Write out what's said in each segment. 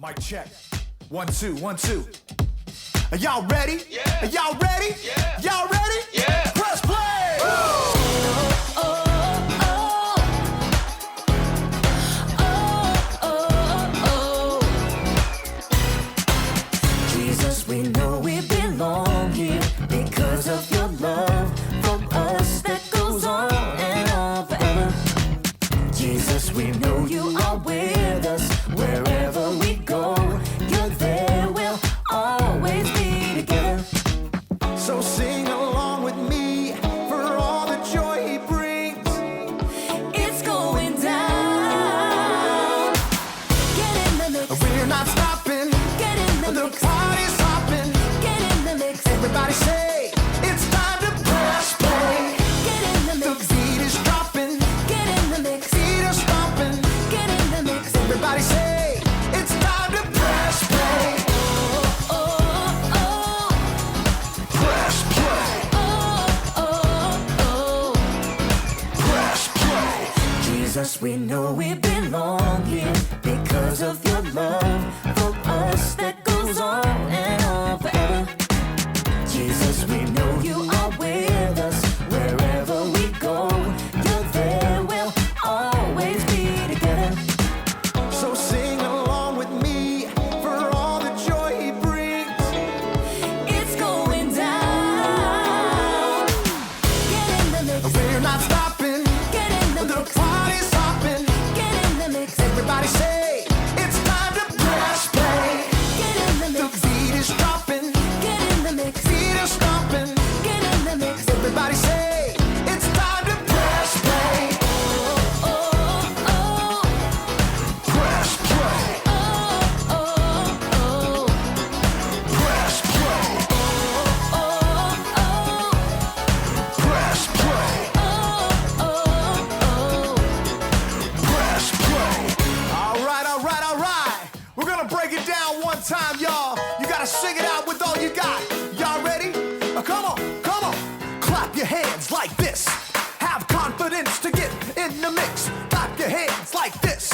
Mic check. 1, 2, 1, 2. Are y'all ready? Yeah. Are y'all ready? Yeah. Y'all ready? Yeah. Press play! Jesus, we know we belong here because of your love for us that goes on and on forever. Jesus, we know you are with us wherever we go. You're there, we'll always be together. So sing along with me for all the joy he brings. It's going down. Get in the mix. We're not stopping. Get in the The mix. party's hopping. Get in the mix. Everybody say, it's time to press play. Get in the The mix. beat is dropping. Get in the mix. Feet are stomping. Get in the mix. Everybody say, it's time to press play. Press play. Press play. Jesus, we know we belong here because of your love for us that goes on and on forever. Jesus, we know you are with us wherever we go. You're there, we'll always be together. So sing along with me for all the joy he brings. It's going down. Get in the mix. We're not stopping. Get in the The mix. party's hopping. Get in the mix. Everybody say, it's time to press play. Get in the The mix. beat is dropping. Get in the mix. Feet are stomping. Get in the mix. Everybody say, it's time to press play. Press play. Press play. Press play. Press play. All right, all right, all right. We're gonna break it down one time, y'all. You gotta sing it out with all you got. Y'all ready? Come on, come on. Clap your hands like this. Have confidence to get in the mix. Clap your hands like this.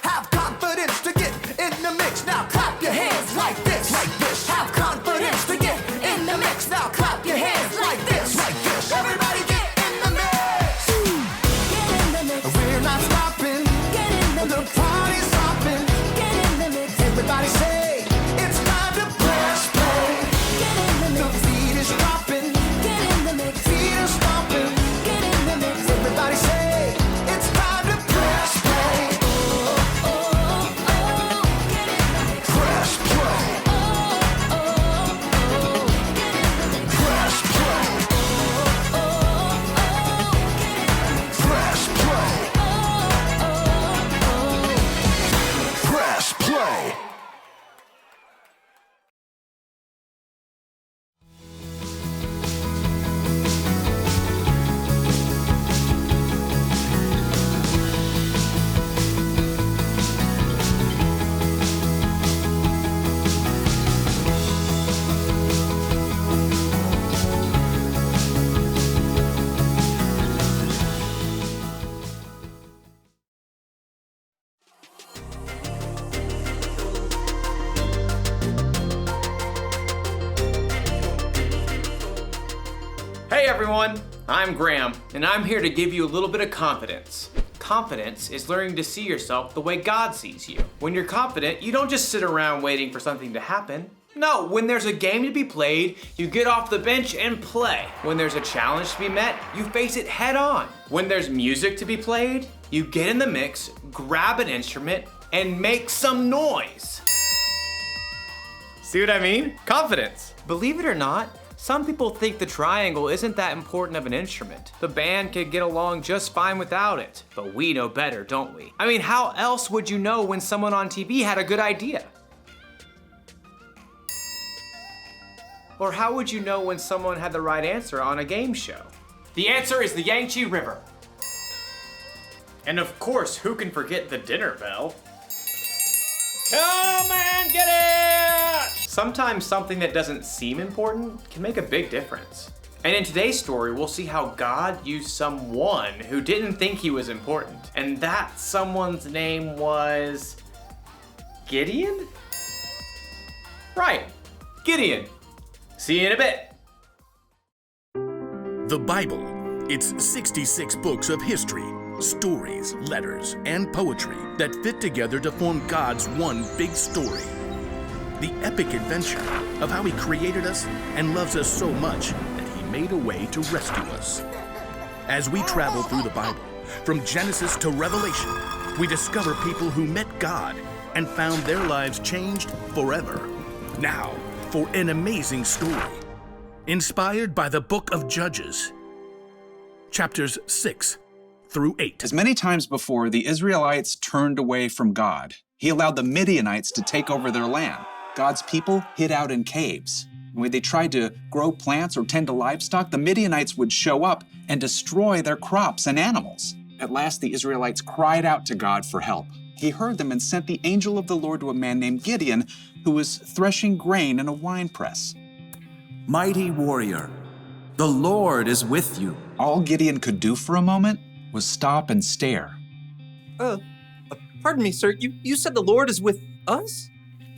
Have confidence to get in the mix. Now clap your hands like this. Like this. Have confidence to get in the mix. Now clap your hands like this. Like this. Everybody get in the mix. Get in the mix. We're not stopping. Get in the The mix. party's hopping. Get in the mix. Everybody say, it's time to press play. Get in the The mix. beat is dropping. Get in the mix. Feet are stomping. Get in the mix. Everybody say, it's time to press play. Press play. Press play. Press play. Press play. Hey everyone, I'm Graham, and I'm here to give you a little bit of confidence. Confidence is learning to see yourself the way God sees you. When you're confident, you don't just sit around waiting for something to happen. No, when there's a game to be played, you get off the bench and play. When there's a challenge to be met, you face it head on. When there's music to be played, you get in the mix, grab an instrument, and make some noise. See what I mean? Confidence. Believe it or not, some people think the triangle isn't that important of an instrument. The band could get along just fine without it. But we know better, don't we? I mean, how else would you know when someone on TV had a good idea? Or how would you know when someone had the right answer on a game show? The answer is the Yangtze River. And of course, who can forget the dinner bell? Come and get it! Sometimes something that doesn't seem important can make a big difference. And in today's story, we'll see how God used someone who didn't think he was important. And that someone's name was Gideon? Right, Gideon. See you in a bit. The Bible. It's 66 books of history, stories, letters, and poetry that fit together to form God's one big story. The epic adventure of how He created us and loves us so much that He made a way to rescue us. As we travel through the Bible, from Genesis to Revelation, we discover people who met God and found their lives changed forever. Now, for an amazing story, inspired by the book of Judges, chapters 6 through 8. As many times before, the Israelites turned away from God. He allowed the Midianites to take over their land. God's people hid out in caves. When they tried to grow plants or tend to livestock, the Midianites would show up and destroy their crops and animals. At last, the Israelites cried out to God for help. He heard them and sent the angel of the Lord to a man named Gideon, who was threshing grain in a winepress. Mighty warrior, the Lord is with you. All Gideon could do for a moment was stop and stare. Pardon me, sir. You said the Lord is with us?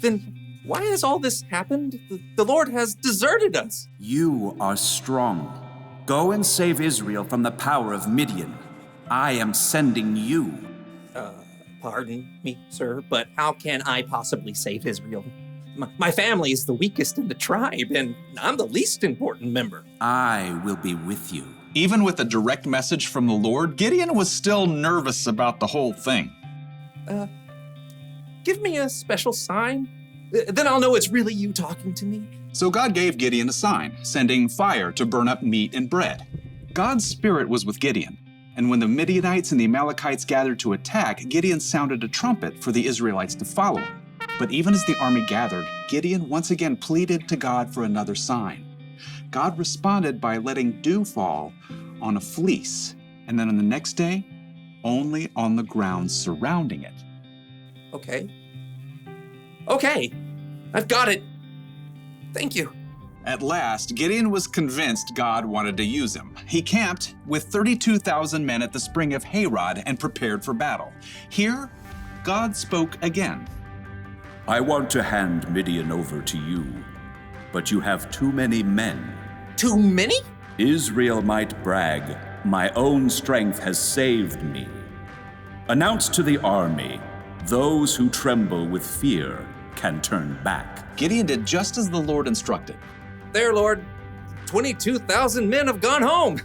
Then why has all this happened? The Lord has deserted us. You are strong. Go and save Israel from the power of Midian. I am sending you. Pardon me, sir, but how can I possibly save Israel? My family is the weakest in the tribe, and I'm the least important member. I will be with you. Even with a direct message from the Lord, Gideon was still nervous about the whole thing. Give me a special sign. Then I'll know it's really you talking to me. So God gave Gideon a sign, sending fire to burn up meat and bread. God's spirit was with Gideon, and when the Midianites and the Amalekites gathered to attack, Gideon sounded a trumpet for the Israelites to follow him. But even as the army gathered, Gideon once again pleaded to God for another sign. God responded by letting dew fall on a fleece, and then on the next day, only on the ground surrounding it. Okay, I've got it. Thank you. At last, Gideon was convinced God wanted to use him. He camped with 32,000 men at the spring of Harod and prepared for battle. Here, God spoke again. I want to hand Midian over to you, but you have too many men. Too many? Israel might brag, my own strength has saved me. Announce to the army, those who tremble with fear can turn back. Gideon did just as the Lord instructed. There, Lord. 22,000 men have gone home.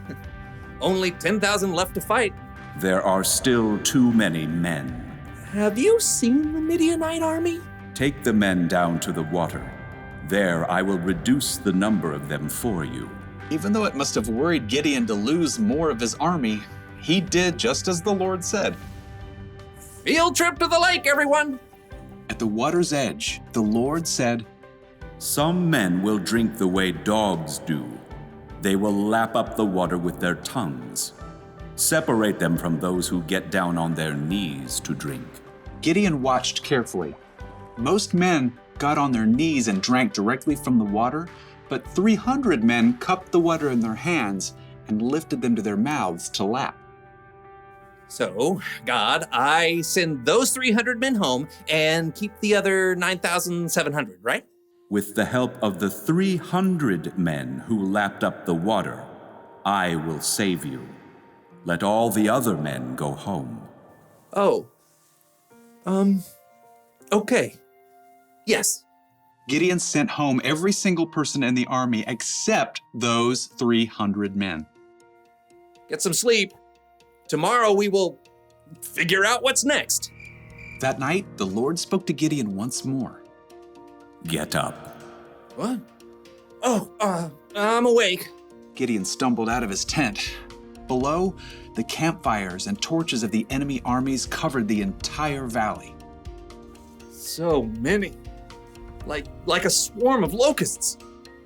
Only 10,000 left to fight. There are still too many men. Have you seen the Midianite army? Take the men down to the water. There I will reduce the number of them for you. Even though it must have worried Gideon to lose more of his army, he did just as the Lord said. Field trip to the lake, everyone! At the water's edge, the Lord said, Some men will drink the way dogs do. They will lap up the water with their tongues. Separate them from those who get down on their knees to drink. Gideon watched carefully. Most men got on their knees and drank directly from the water, but 300 men cupped the water in their hands and lifted them to their mouths to lap. So, God, I send those 300 men home and keep the other 9,700, right? With the help of the 300 men who lapped up the water, I will save you. Let all the other men go home. Okay. Yes. Gideon sent home every single person in the army except those 300 men. Get some sleep. Tomorrow we will figure out what's next. That night, the Lord spoke to Gideon once more. Get up. What? I'm awake. Gideon stumbled out of his tent. Below, the campfires and torches of the enemy armies covered the entire valley. So many. Like a swarm of locusts.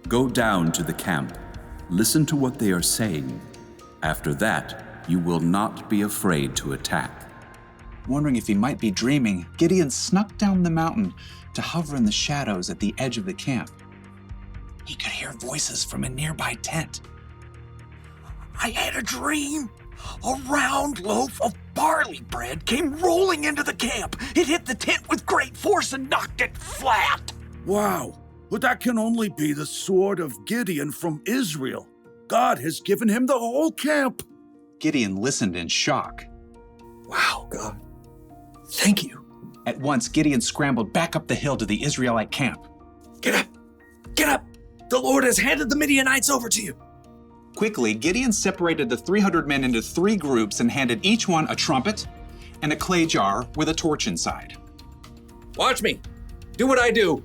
Go down to the camp. Listen to what they are saying. After that, you will not be afraid to attack. Wondering if he might be dreaming, Gideon snuck down the mountain to hover in the shadows at the edge of the camp. He could hear voices from a nearby tent. I had a dream. A round loaf of barley bread came rolling into the camp. It hit the tent with great force and knocked it flat. Wow, But that can only be the sword of Gideon from Israel. God has given him the whole camp. Gideon listened in shock. Wow, God. Thank you. At once, Gideon scrambled back up the hill to the Israelite camp. Get up! Get up! The Lord has handed the Midianites over to you. Quickly, Gideon separated the 300 men into 3 groups and handed each one a trumpet and a clay jar with a torch inside. Watch me. Do what I do.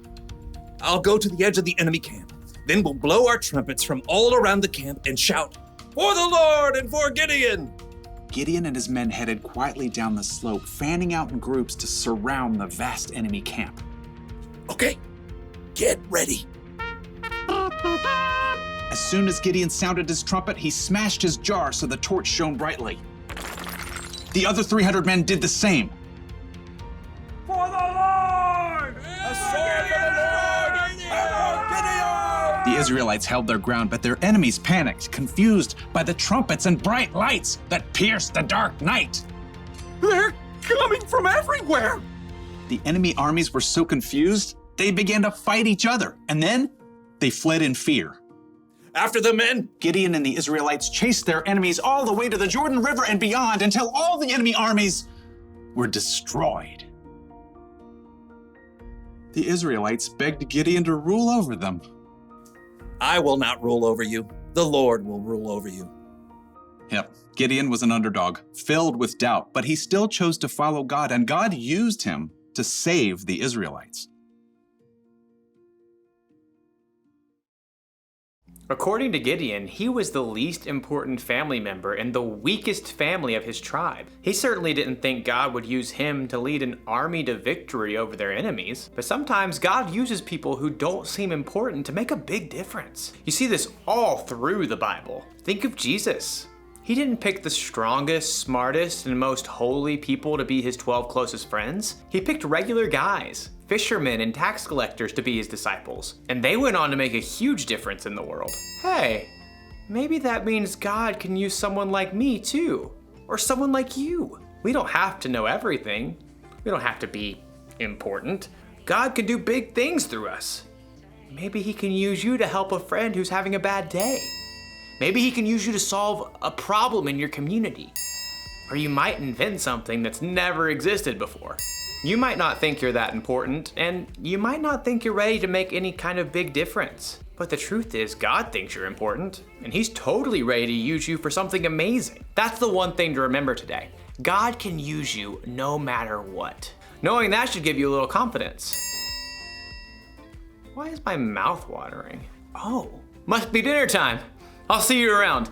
I'll go to the edge of the enemy camp. Then we'll blow our trumpets from all around the camp and shout, "For the Lord and for Gideon!" Gideon and his men headed quietly down the slope, fanning out in groups to surround the vast enemy camp. Okay, get ready. As soon as Gideon sounded his trumpet, he smashed his jar so the torch shone brightly. The other 300 men did the same. For the Lord! A sword for the Lord! Gideon! The Israelites held their ground, but their enemies panicked, confused by the trumpets and bright lights that pierced the dark night. They're coming from everywhere! The enemy armies were so confused, they began to fight each other, and then they fled in fear. After the men! Gideon and the Israelites chased their enemies all the way to the Jordan River and beyond until all the enemy armies were destroyed. The Israelites begged Gideon to rule over them. I will not rule over you. The Lord will rule over you. Yep, Gideon was an underdog, filled with doubt, but he still chose to follow God, and God used him to save the Israelites. According to Gideon, he was the least important family member and the weakest family of his tribe. He certainly didn't think God would use him to lead an army to victory over their enemies. But sometimes God uses people who don't seem important to make a big difference. You see this all through the Bible. Think of Jesus. He didn't pick the strongest, smartest, and most holy people to be his 12 closest friends. He picked regular guys, fishermen and tax collectors to be his disciples, and they went on to make a huge difference in the world. Hey, maybe that means God can use someone like me too, or someone like you. We don't have to know everything. We don't have to be important. God can do big things through us. Maybe he can use you to help a friend who's having a bad day. Maybe he can use you to solve a problem in your community. Or you might invent something that's never existed before. You might not think you're that important, and you might not think you're ready to make any kind of big difference. But the truth is, God thinks you're important, and he's totally ready to use you for something amazing. That's the one thing to remember today. God can use you no matter what. Knowing that should give you a little confidence. Why is my mouth watering? Oh, must be dinner time. I'll see you around.